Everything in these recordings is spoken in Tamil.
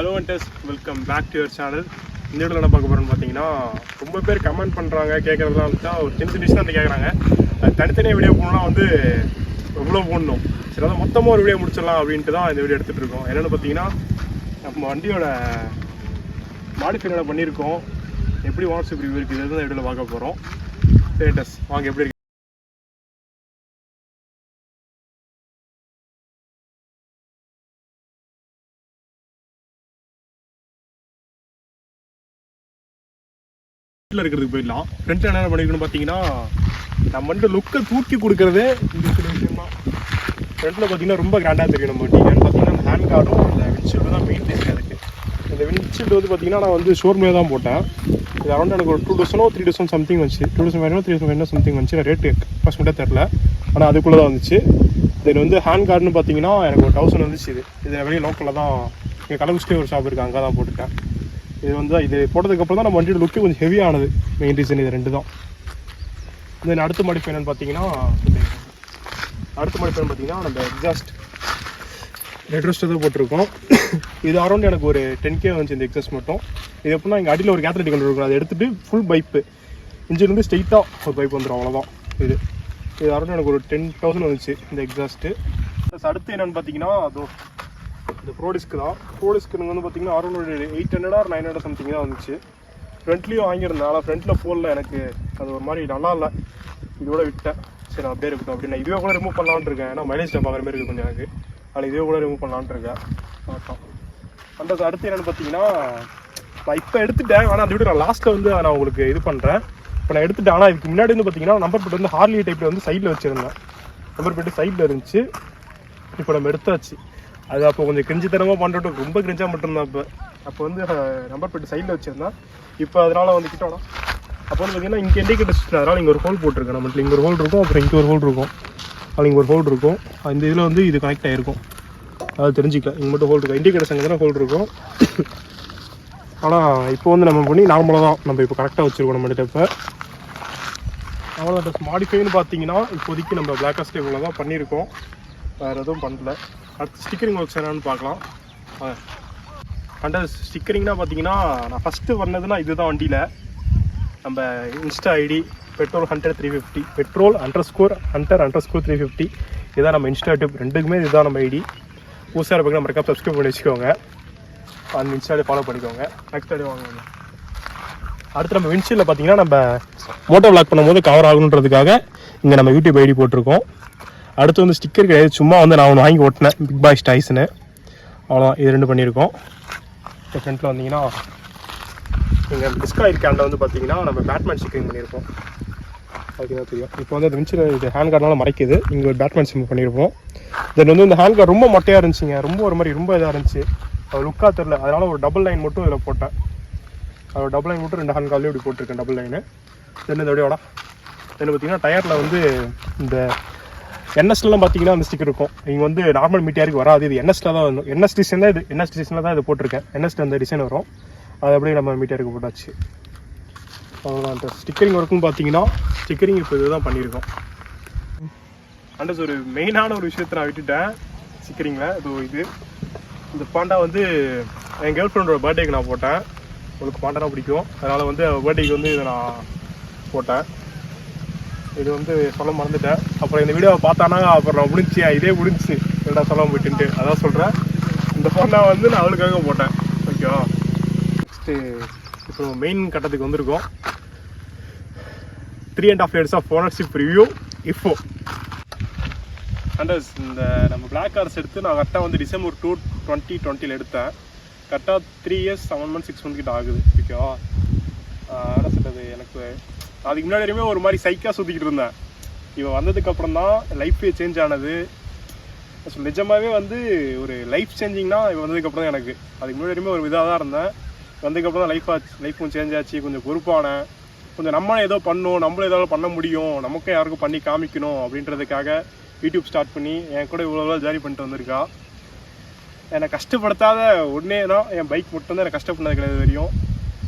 ஹலோ அண்டர்ஸ், welcome back to your channel. இந்த வீடியோவில் என்ன பார்க்க போகிறோன்னு பார்த்தீங்கன்னா, ரொம்ப பேர் கமெண்ட் பண்ணுறாங்க, கேட்குறதுலாம் வந்துட்டா ஒரு 10 நிமிஷம் தான் கேட்குறாங்க. அது தனித்தனியாக வீடியோ போகணும்னா வந்து எவ்வளோ போடணும், சரி அதான் மொத்தமாக ஒரு வீடியோ முடிச்சிடலாம் அப்படின்ட்டு தான் இந்த வீடியோ எடுத்துகிட்டு இருக்கோம். என்னென்னு பார்த்தீங்கன்னா, நம்ம வண்டியோட மாடிஃபை பண்ணியிருக்கோம், எப்படி வாட்ஸ்அப் ரிவ்யூ இருக்குது இதுதான் இந்த வீடியோவில் பார்க்க போகிறோம். ஸ்டேட்டஸ் வாங்க எப்படி இருக்கு. இருக்கிறதுக்கு போயிடலாம். ஃப்ரண்ட்ல என்ன பண்ணிருக்கணும்னு பார்த்தீங்கன்னா, நம்ம வந்து லுக்கை தூக்கி கொடுக்குறதே இந்த சில விஷயம் தான். ஃப்ரண்ட்டில் பார்த்தீங்கன்னா ரொம்ப கிராண்டாக தெரியும். நம்ம வண்டின்னு பார்த்தீங்கன்னா அந்த ஹேண்ட் கார்டும் அந்த விண்ட்ஷீல்டு தான் மெயின் டிஸ்க். அதுக்கு இந்த விண்ட்ஷீல்டு வந்து பார்த்தீங்கன்னா நான் வந்து ஷோரூம்லேயே தான் போட்டேன். இது அரௌண்ட் எனக்கு ஒரு 2000 3,000 சம்திங் வந்துச்சு. 2500 சம்திங் வந்துச்சு. ரேட்டு ஃபஸ்ட் தெரில, ஆனால் அதுக்குள்ளே தான் வந்துச்சு. தென் வந்து ஹேண்ட் கார்டுன்னு பார்த்தீங்கன்னா எனக்கு ஒரு 1000 வந்துச்சு. இது வெளியே லோக்கலில் தான் எங்கள் கள்ளக்குறிச்சிலே ஒரு ஷாப் இருக்குது, அங்கே தான் போட்டுட்டேன். இது வந்து இது போட்டதுக்கப்புறம் தான் நம்ம வண்டியோட லுக்கு கொஞ்சம் ஹெவியானது. மெயின் ரீசன் இது ரெண்டு தான். தென் அடுத்த மாடிஃபை என்னன்னு பார்த்தீங்கன்னா, நம்ம எக்ஸாஸ்ட் ரெட்ரோஸ்ட் தான் போட்டிருக்கோம். இது அரௌண்ட் எனக்கு ஒரு 10K வந்துச்சு இந்த எக்ஸாஸ்ட் மட்டும். இது எப்படின்னா எங்கள் அடியில் ஒரு கேத்தலிட்டி கொண்டு இருக்கும், அதை எடுத்துகிட்டு ஃபுல் பைப்பு இன்ஜின்லேருந்து ஸ்ட்ரெயிட்டாக ஒரு பைப் வந்துடும், அவ்வளோதான். இது அரௌண்ட் எனக்கு ஒரு 10,000 வந்துச்சு இந்த எக்ஸாஸ்ட்டு. ப்ளஸ் அடுத்து என்னென்னு பார்த்தீங்கன்னா, இந்த ப்ரோடிஸ்க்கு தான். ப்ரோடிஸ்க்கு வந்து பார்த்தீங்கன்னா அரௌண்ட் ஒரு 800 or 900 சம்திங் தான் வந்துச்சு. ஃப்ரண்ட்லேயும் வாங்கியிருந்தேன், ஆனால் ஃப்ரண்ட்டில் போடல. எனக்கு அது ஒரு மாதிரி நல்லா இல்லை, இதோட விட்டேன். சரி நான் அப்படியே இருக்கட்டும் அப்படின்னு இதுவே கூட ரிமூவ் பண்ணலான்ட்டு இருக்கேன். ஏன்னா மைலேஜ் பார்க்குற மாதிரி இருக்குது கொஞ்சம் எனக்கு, ஆனால் இதுவே கூட ரிமூவ் பண்ணலான்ட்டு இருக்கேன். அந்த அடுத்து என்னென்னு பார்த்தீங்கன்னா, நான் இப்போ எடுத்துட்டேன், ஆனால் அந்த வீடியோ நான் லாஸ்ட்டில் வந்து நான் உங்களுக்கு இது பண்ணுறேன். இப்போ நான் எடுத்துட்டேன், ஆனால் இதுக்கு முன்னாடி வந்து பார்த்தீங்கன்னா நம்பர் பிளேட் வந்து ஹார்லி டைப்பில் வந்து சைடில் வச்சுருந்தேன். நம்பர் பிளேட்டு சைடில் இருந்துச்சு. இப்போ நம்ம எடுத்தாச்சு. அது அப்போ கொஞ்சம் கிரிஞ்சித்தனமாக பண்ணுறோம், ரொம்ப கிரிஞ்சாக மட்டும்தான். அப்போ வந்து நம்பர் பிளேட் சைடில் வச்சுருந்தேன். இப்போ அதனால் வந்து கிட்டோனா அப்போ வந்து பார்த்தீங்கன்னா இங்கே இண்டிகேட்டர் சிஸ்டம், அதனால் இங்கே ஒரு ஹோல் போட்டிருக்கேன். நம்மளுக்கு இங்கே ஒரு ஹோல் இருக்கும், அப்புறம் இங்கே ஒரு ஹோல் இருக்கும், அதில் இங்கே ஒரு ஹோல் இருக்கும். இந்த இதில் வந்து இது கனெக்ட் ஆகிருக்கும், அது தெரிஞ்சிக்கலாம். இங்கே மட்டும் ஹோல் இருக்கும், இண்டிகேட்டர்ஸ் அங்கே தான் ஹோல் இருக்கும். ஆனால் இப்போ வந்து நம்ம பண்ணி நார்மலாக தான் நம்ம இப்போ கரெக்டாக வச்சுருக்கோம் நம்மகிட்ட. இப்போ அவ்வளோ மாடிஃபைன்னு பார்த்தீங்கன்னா இப்போதைக்கு நம்ம பிளாக் காஸ்ட் இவ்வளோ தான் பண்ணியிருக்கோம், வேறு எதுவும் பண்ணல. அடுத்து ஸ்டிக்கரிங் ஒர்க்ஸ் என்னென்னு பார்க்கலாம். அந்த ஸ்டிக்கரிங்னா பார்த்தீங்கன்னா நான் ஃபஸ்ட்டு பண்ணதுன்னா இது தான். வண்டியில் நம்ம insta ID petrol hunter 350, petrol _Hunter_ 350 இதுதான் நம்ம இன்ஸ்டா டிப். ரெண்டுக்குமே இதுதான் நம்ம ஐடி. புதுசாக இருப்பாங்க மறக்காம சப்ஸ்கிரைப் பண்ணி வச்சுக்கோங்க, அந்த இன்ஸ்டாலே ஃபாலோ பண்ணிக்கோங்க. நெக்ஸ்ட் ஐடி வாங்க. அடுத்து நம்ம விண்ட்ஷீல்டில் பார்த்தீங்கன்னா நம்ம மோட்டோ விளாக் பண்ணும்போது கவர் ஆகணுன்றதுக்காக இங்கே நம்ம யூடியூப் ஐடி போட்டிருக்கோம். அடுத்து வந்து ஸ்டிக்கர் கிடையாது, சும்மா வந்து நான் ஒன்று வாங்கி ஓட்டினேன், பிக் பாய் டைஸ்னு, அவ்வளோதான். இது ரெண்டு பண்ணியிருக்கோம். இப்போ ஃப்ரண்ட்டில் வந்தீங்கன்னா இங்கே டிஸ்காய் கேண்டில் வந்து பார்த்தீங்கன்னா நம்ம பேட்மேன் ஸ்டிக்கரிங் பண்ணியிருப்போம், அதுதான் தெரியும். இப்போ வந்து அது வின்ச்சில் இது ஹேண்ட் கார்டனால மறைக்குது, இங்கே ஒரு பேட்மேன் சிம் பண்ணியிருப்போம். தென் வந்து இந்த ஹேண்ட் கார்டு ரொம்ப மொட்டையாக இருந்துச்சுங்க, ரொம்ப ஒரு மாதிரி ரொம்ப இதாக இருந்துச்சு, அது லுக்காக தெரில. அதனால் ஒரு டபுள் லைன் மட்டும் இதில் போட்டேன். அது டபுள் லைன் மட்டும் 2 ஹேண்ட் கார்ட்லேயும் இப்படி போட்டிருக்கேன், டபுள் லைனு. தென் இந்த அப்படியோட தென் பார்த்தீங்கன்னா டயரில் வந்து இந்த என்எஸ்லாம் பார்த்தீங்கன்னா அந்த ஸ்டிக்கர் இருக்கும். இங்கே வந்து நார்மல் மீட்டியாருக்கு வராது, இது என்எஸ்ல தான் வரும். என்எஸ் டிசைன் தான் இது, என்எஸ் டிசைனில் தான் இது போட்டிருக்கேன். என்எஸ்ல அந்த டிசைன் வரும், அது அப்படியே நம்ம மீட்டியாருக்கு போட்டாச்சு. அவ்வளோதான். அந்த ஸ்டிக்கரிங் ஒர்க்குன்னு பார்த்தீங்கன்னா ஸ்டிக்கரிங் இப்போ இதுதான் பண்ணியிருக்கோம். அண்ட் ஒரு மெயினான ஒரு விஷயத்தை நான் விட்டுட்டேன் ஸ்டிக்கரிங்கில். இது இந்த பாண்டா வந்து என் கேர்ள் ஃப்ரெண்டோட பர்த்டேக்கு நான் போட்டேன். உங்களுக்கு பாண்டானா பிடிக்கும், அதனால் வந்து பர்த்டேக்கு வந்து இதை நான் போட்டேன். இது வந்து சொல்ல மறந்துட்டேன். அப்புறம் இந்த வீடியோவை பார்த்தானா அப்புறம் நான் முடிஞ்சு இதே முடிஞ்சு என்னடா சொல்ல போயிட்டுன்ட்டு அதான் சொல்கிறேன். இந்த ஃபோன் வந்து நான் அவளுக்காக போட்டேன். ஓகேவா. நெக்ஸ்ட்டு இப்போ மெயின் கட்டத்துக்கு வந்திருக்கோம். 3.5 years ஆஃப் ஓனர்ஷிப் ரிவ்யூ இப்போ. அண்டர்ஸ் இந்த நம்ம பிளாக் கார்ஸ் எடுத்து நான் கரெக்டாக வந்து December 2, 2020 எடுத்தேன். கரெக்டாக 3 years 7 months 6 months கிட்ட ஆகுது. ஓகேவா. என்ன சொல்கிறது, எனக்கு அதுக்கு முன்னாடி வரையுமே ஒரு மாதிரி சைக்காக சுற்றிக்கிட்டு இருந்தேன். இவன் வந்ததுக்கப்புறம் தான் லைஃபே சேஞ்ச் ஆனது. நிஜமாகவே வந்து ஒரு லைஃப் சேஞ்சிங்னா இவன் வந்ததுக்கப்புறம் தான் எனக்கு. அதுக்கு முன்னாடி வரையுமே ஒரு இதாக தான் இருந்தேன். வந்ததுக்கப்புறம் தான் லைஃப்பும் சேஞ்ச் ஆச்சு. கொஞ்சம் பொறுப்பானேன், கொஞ்சம் நம்மளே ஏதோ பண்ணணும், நம்மளும் ஏதாவது பண்ண முடியும், நமக்கும் யாருக்கும் பண்ணி காமிக்கணும் அப்படின்றதுக்காக யூடியூப் ஸ்டார்ட் பண்ணி என் கூட இவ்வளோ ஜாலி பண்ணிட்டு வந்திருக்கா. என்னை கஷ்டப்படுத்தாத ஒன்றே தான் என் பைக் மட்டும்தான் என்னை கஷ்டப்பட்டது கிடையாது வரையும்.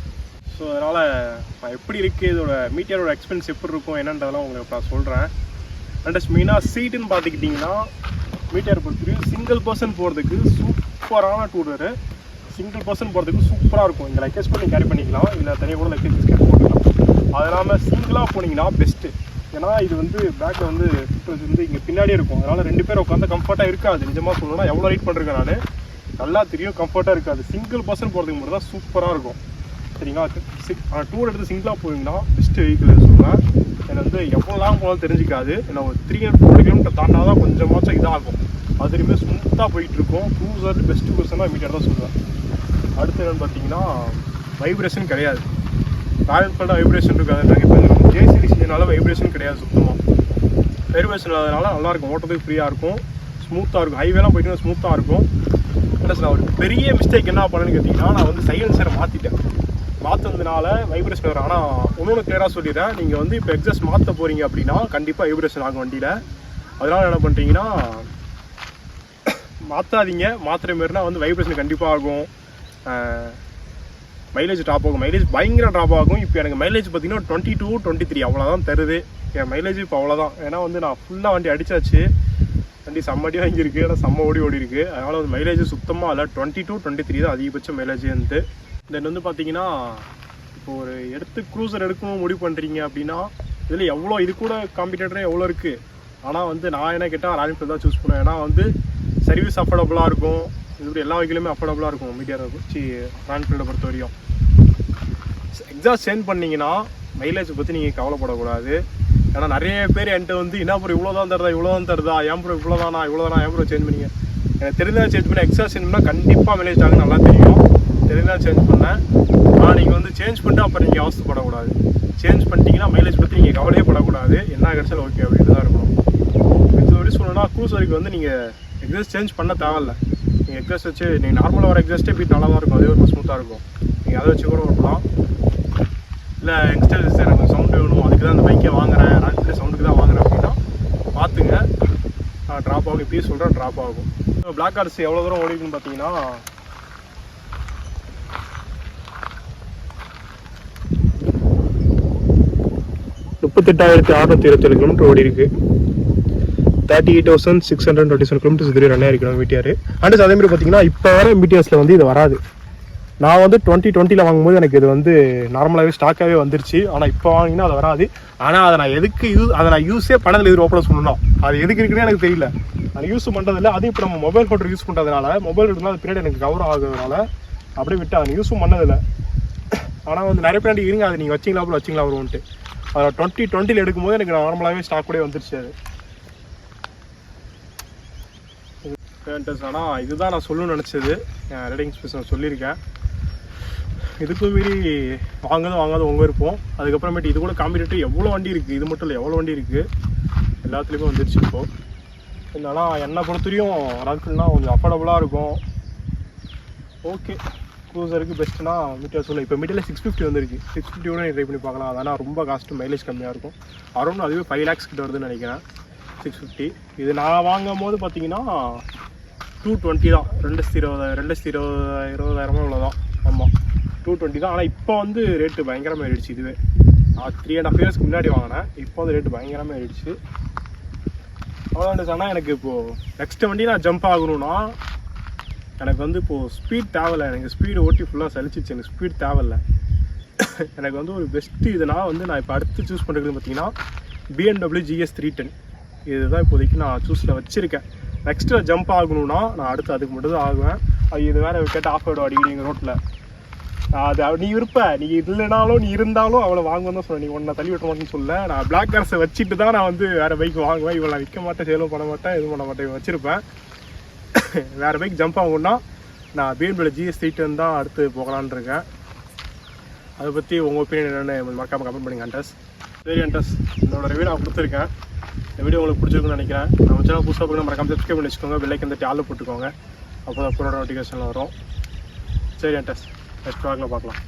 ஸோ அதனால் நான் எப்படி இருக்குது, இதோட மீட்டியரோட எக்ஸ்பென்ஸ் எப்படி இருக்கும் என்னன்றதெல்லாம் உங்களுக்கு நான் சொல்கிறேன். அண்ட் மெயினாக சீட்டுன்னு பார்த்துக்கிட்டிங்கன்னா மீட்டியர் பொறுத்தவரைக்கும் சிங்கிள் பர்சன் போகிறதுக்கு சூப்பரான டூரரு. சிங்கிள் பர்சன் போகிறதுக்கு சூப்பராக இருக்கும். இங்கே லக்கேஜ் கூட நீங்கள் கேரி பண்ணிக்கலாம், இல்லை தனியாக கூட லக்கேஜ் கேரி போட்டுக்கலாம். அது இல்லாமல் சிங்கிளாக போனீங்கன்னா பெஸ்ட்டு. ஏன்னா இது வந்து பேக்கில் வந்து வந்து இங்கே பின்னாடியே இருக்கும். அதனால் 2 பேர் உட்காந்து கம்ஃபர்ட்டாக இருக்காது. நிஜமாக சொல்லணும்னா எவ்வளோ ரைட் பண்ணுறேன் நான் நல்லா தெரியும், கம்ஃபர்ட்டாக இருக்காது. சிங்கிள் பர்சன் போகிறதுக்கு மட்டும் தான் சூப்பராக இருக்கும். சரிங்களா? டூர் எடுத்து சிங்கிளாக போவீங்கன்னா பெஸ்ட்டு வெஹிக்கிள் சொல்லுவேன். எனக்கு வந்து எவ்வளோ லாங் போனாலும் தெரிஞ்சிக்காது. ஏன்னா ஒரு 300 கிலோமீட்டர் தாண்டா தான் கொஞ்சமாச்சும் இதாகும். அதுலேயுமே ஸ்மூத்தாக போயிட்டுருக்கும். க்ரூசர் பெஸ்ட்டு க்ரூசர்னால் மீட்டர் தான் சொல்லுவேன். அடுத்து என்னென்னு பார்த்தீங்கன்னா வைப்ரேஷன் கிடையாது. ராயல் என்ஃபீல்டாக வைப்ரேஷன் இருக்காது. இப்போ ஜேசிடி சீசனால வைப்ரேஷன் கிடையாது சுத்தமாக. வைப்ரேஷன் இல்லாதனால நல்லாயிருக்கும், ஓட்டத்துக்கு ஃப்ரீயாக இருக்கும், ஸ்மூத்தாக இருக்கும். ஹைவேலாம் போயிட்டு ஸ்மூத்தாக இருக்கும். ப்ளஸ் நான் ஒரு பெரிய மிஸ்டேக் என்ன பண்ணேன்னு கேட்டிங்கன்னா, நான் வந்து சைலன்சரை மாற்றினதுனால வைப்ரேஷன் வரும். ஆனால் ஒன்று கிளியராக சொல்லிடுறேன், நீங்கள் வந்து இப்போ எக்ஸாஸ்ட் மாற்ற போகிறீங்க அப்படின்னா கண்டிப்பாக வைப்ரேஷன் ஆகும் வண்டியில். அதனால் என்ன பண்ணுறீங்கன்னா மாற்றாதீங்க. மாற்றுற மாரினா வந்து வைப்ரேஷன் கண்டிப்பாக ஆகும். மைலேஜ் ட்ராப் ஆகும். மைலேஜ் பயங்கர ட்ராப் ஆகும். இப்போ எனக்கு மைலேஜ் பார்த்தீங்கன்னா 22, 23 அவ்வளோதான் தருது. என் மைலேஜ் இப்போ அவ்வளோதான். ஏன்னா வந்து நான் ஃபுல்லாக வண்டி அடித்தாச்சு. வண்டி செம்மடி வாங்கியிருக்கு, ஆனால் செம்ம ஓடி இருக்குது. அதனால் வந்து மைலேஜ் சுத்தமாக இல்லை. 22, 23 தான் அதிகபட்ச மைலேஜ் வந்து. தென் வந்து பார்த்தீங்கன்னா இப்போ ஒரு க்ரூசர் எடுக்கணும் முடிவு பண்ணுறீங்க அப்படின்னா இதில் எவ்வளோ இது கூட காம்படிட்டரே எவ்வளோ இருக்குது. ஆனால் வந்து நான் என்ன கேட்டால் ராயல் என்ஃபீல்டு தான் சூஸ் பண்ணுவேன். ஏன்னா வந்து சர்வீஸ் அஃபோர்டபுளாக இருக்கும். இப்படி எல்லா வகையிலுமே அஃபோர்டபுளாக இருக்கும் மீடியாவை ராயல் என்ஃபீல்டை பொறுத்த வரையும். எக்ஸாஸ்ட் சேஞ்ச் பண்ணிங்கன்னா மைலேஜ் பற்றி நீங்கள் கவலைப்படக்கூடாது. ஏன்னா நிறைய பேர் என்கிட்ட வந்து என்ன ப்ரோ இவ்வளோ தான் தருதா, ஏன் ப்ரோ இவ்வளோதானா ஏன் ப்ரோ சேஞ்ச் பண்ணிங்க. எனக்கு தெரிஞ்சா சேஞ்ச் பண்ணி எக்ஸாஸ்ட் சேஞ்ச் பண்ணால் கண்டிப்பாக மைலேஜ் ஆகும், நல்லா தெரியும். தெரிஞ்சா சேஞ்ச் பண்ணேன். ஆனால் நீங்கள் வந்து சேஞ்ச் பண்ணிட்டு அப்புறம் நீங்கள் அவசரப்படக்கூடாது. சேஞ்ச் பண்ணிட்டீங்கன்னா மைலேஜ் பற்றி நீங்கள் கவலையே படக்கூடாது. என்ன கிடைச்சாலும் ஓகே அப்படின்னு தான் இருக்கணும். இது எப்படி சொல்லணும்னா க்ரூசருக்கு வந்து நீங்கள் எக்ஸாஸ்ட் சேஞ்ச் பண்ண தேவையில்லை. நீங்கள் எக்ஸாஸ்ட் வச்சு நீங்கள் நார்மலாக வர எக்ஸாஸ்ட்டே பீட் நல்லா தான் இருக்கும், அதே ஒரு ஸ்மூத்தாக இருக்கும். நீங்கள் அதை வச்சு கூட ஓட்டலாம். இல்லை எக்ஸ்ட்ரா எனக்கு சவுண்டு வேணும், அதுக்கு தான் அந்த பைக்கை வாங்குறேன், ராயல் சவுண்டுக்கு தான் வாங்குறேன் அப்படின்னா பார்த்துங்க. ட்ராப் ஆகும், இப்படியே சொல்கிறேன் ட்ராப் ஆகும். பிளாக் ஹார்ஸ் எவ்வளோ தூரம் ஓடிக்குன்னு பார்த்தீங்கன்னா 38,627 கிலோமீட்டர் ஓடி இருக்கு. 38,627 கிலோமீட்டர்ஸ் இதுவரை ரன் ஆகிருக்கணும் மீட்டியார். அண்ட் அதே மாதிரி பார்த்தீங்கன்னா இப்போ வர மீட்டியர்ஸில் வந்து இது வராது. நான் வந்து 2020 வாங்கும்போது எனக்கு இது வந்து நார்மலாகவே ஸ்டாக்காகவே வந்துருச்சு. ஆனால் இப்போ வாங்கினா அது வராது. ஆனால் அதை நான் யூஸே பண்ணதில்லை. இது ஓப்பனாக சொல்லணும், அது எதுக்கு இருக்குன்னு எனக்கு தெரியல. அது யூஸ் பண்ணுறதில்ல. அது இப்போ நம்ம மொபைல் ஃபோட்டோ யூஸ் பண்ணுறதுனால மொபைல் இருந்தால் அது பின்னாடி எனக்கு கவர் ஆகுறதுனால அப்படியே விட்டு அதை யூஸும் பண்ணதில்லை. ஆனால் வந்து நிறைய பின்னாடி இருங்க, அது நீங்கள் வச்சிங்களா வருவோன்ட்டு. அதை 2020 எடுக்கும்போது எனக்கு நார்மலாகவே ஸ்டாக் கூட வந்துருச்சு அது. ஆனால் இதுதான் நான் சொல்லணும்னு நினச்சது. ரைடிங் ஸ்பேஸ் நான் சொல்லியிருக்கேன். இதுக்கு மீறி வாங்காத உங்கள் இருப்போம். அதுக்கப்புறமேட்டு இது கூட காம்படிட்டர் எவ்வளோ வண்டி இருக்குது, இது மட்டும் இல்லை எவ்வளோ வண்டி இருக்குது, எல்லாத்துலேயுமே வந்துருச்சு இப்போது. ஆனால் என்னை பொறுத்தவரையும் ராயல்னா கொஞ்சம் அஃபோர்டபுளாக இருக்கும். ஓகே, க்ரூசருக்கு பெஸ்ட்டுனா மீட்டர் சொல்ல. இப்போ மீட்டரில் 650 வந்துருக்கு. 650 கூட ட்ரை பண்ணி பார்க்கலாம். அதனால் ரொம்ப காஸ்ட்டு, மைலேஜ் கம்மியாக இருக்கும். அரௌண்ட் அதுவே 5 lakhs கிட்ட வருதுன்னு நினைக்கிறேன் 650. இது நான் வாங்கும் போது பார்த்தீங்கன்னா 220 தான். 2,20,000 இவ்வளோதான். ஆமாம், 220 தான். ஆனால் இப்போ வந்து ரேட்டு பயங்கரமாக ஏறிடுச்சு. இதுவே 3.5 yearsக்கு முன்னாடி வாங்கினேன். இப்போ வந்து ரேட்டு பயங்கரமாக ஏறிடுச்சு. அவ்வளோ ஆனால் எனக்கு இப்போது நெக்ஸ்ட் வண்டி நான் ஜம்ப் ஆகணும்னா எனக்கு வந்து இப்போது ஸ்பீட் தேவையில்லை. எனக்கு ஸ்பீடு ஓட்டி ஃபுல்லாக சலிச்சிச்சு. எனக்கு ஸ்பீட் தேவையில்லை. எனக்கு வந்து ஒரு பெஸ்ட்டு இதுனால் வந்து நான் இப்போ அடுத்து சூஸ் பண்ணுறது பார்த்தீங்கன்னா BMW GS 310. இதுதான் இப்போதைக்கு நான் சூஸில் வச்சுருக்கேன். நெக்ஸ்ட்டு ஜம்ப் ஆகணும்னா நான் அடுத்து அதுக்கு மட்டும் தான் ஆகுவேன். அது இது வேறு கேட்ட ஆஃப் ரோடு அடிக்கடி எங்கள் ரோட்டில். அது நீ நீ இல்லைனாலும் நீ இருந்தாலும் அவளை வாங்குவேன் தான் சொல்ல. நீ ஒன்றை தள்ளி விட்ட மாட்டேன்னு சொல்ல. நான் பிளாக் கார்ஸை வச்சுட்டு தான் நான் வந்து வேறு பைக் வாங்குவேன். இவளை விற்க மாட்டேன், சேலும் பண்ண மாட்டேன், எதுவும் பண்ண மாட்டேன், வச்சுருப்பேன். வேறு பைக் ஜம்ப் ஆகும்னா நான் BMW GS 310 தான் அடுத்து போகலான்னு இருக்கேன். அதை பற்றி உங்கள் ஒப்பீனியன் என்னென்னு மறக்காமல் கமெண்ட் பண்ணுங்க அண்டர்ஸ். சரி அண்டர்ஸ், என்னோட ரிவ்யூ நான் கொடுத்துருக்கேன். இந்த வீடியோ உங்களுக்கு பிடிச்சிருக்குன்னு நினைக்கிறேன். நம்ம சேனல் புதுசாக போய் மறக்காம சப்ஸ்கிரைப் பண்ணி வச்சுக்கோங்க. பெல்லைக்கன் தட்டி ஆள் போட்டுக்கோங்க. அப்போ தான் நோட்டிஃபிகேஷன் வரும். சரி அண்டர்ஸ், நெக்ஸ்ட் வாக்கில் பார்க்கலாம்.